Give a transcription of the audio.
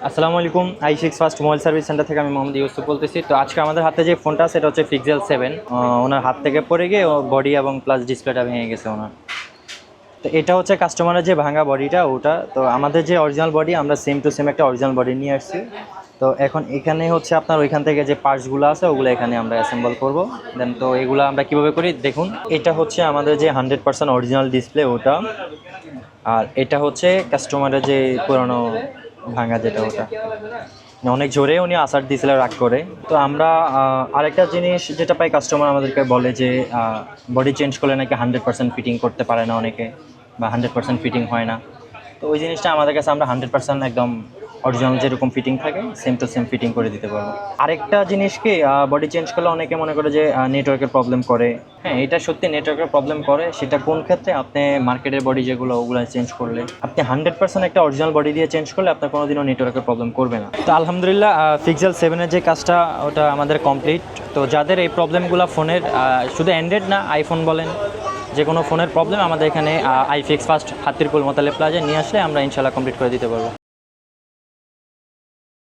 আসসালামু আলাইকুম। i6 first mobile service centre থেকে আমি মোহাম্মদ ইউসুফ বলতেছি। তো আজকে আমাদের হাতে যে ফোনটা সেটা হচ্ছে পিক্সেল 7। ওনার হাত থেকে পড়ে গিয়ে বডি এবং প্লাস ডিসপ্লেটা ভেঙে গেছে ওনার। তো এটা হচ্ছে কাস্টমারের যে ভাঙা বডিটা ওটা। তো আমাদের যে অরিজিনাল বডি আমরা সেম টু সেম একটা অরিজিনাল বডি নিয়ে আসছি। তো এখন এখানে হচ্ছে আপনার ওইখান থেকে যে পার্টসগুলো আছে ওগুলো এখানে আমরা অ্যাসেম্বল করব। দেন তো এগুলো আমরা কীভাবে করি দেখুন। এটা হচ্ছে আমাদের যে 100% অরিজিনাল ডিসপ্লে ওটা, আর এটা হচ্ছে কাস্টমারের যে পুরনো ভাঙা যেটা ওটা। অনেক জোরে উনি আসার দিয়েছিল রাগ করে। তো আমরা আরেকটা জিনিস যেটা পাই, কাস্টমার আমাদেরকে বলে যে বডি চেঞ্জ করলে নাকি 100% ফিটিং করতে পারে না অনেকে, বা 100% ফিটিং হয় না। তো ওই জিনিসটা আমাদের কাছে আমরা 100% একদম অরিজিনাল যেরকম ফিটিং থাকে সেম টু সেম ফিটিং করে দিতে পারবো। আরেকটা জিনিস কি, বডি চেঞ্জ করলে অনেকে মনে করে যে নেটওয়ার্কের প্রবলেম করে। হ্যাঁ, এটা সত্যি নেটওয়ার্কের প্রবলেম করে। সেটা কোন ক্ষেত্রে, আপনি মার্কেটের বডি যেগুলো ওগুলো চেঞ্জ করলে, আপনি 100% একটা অরিজিনাল বডি দিয়ে চেঞ্জ করলে আপনার কোনোদিনও নেটওয়ার্কের প্রবলেম করবে না। তো আলহামদুলিল্লাহ পিক্সেল 7-এর যে কাজটা ওটা আমাদের কমপ্লিট। তো যাদের এই প্রবলেমগুলো ফোনের, শুধু অ্যান্ড্রয়েড না আইফোন বলেন, যে কোনো ফোনের প্রবলেম আমাদের এখানে i6 ফার্স্ট হাতিরপুল মোতালে প্লাজা নিয়ে আসলে আমরা ইনশাল্লাহ কমপ্লিট করে দিতে পারবো।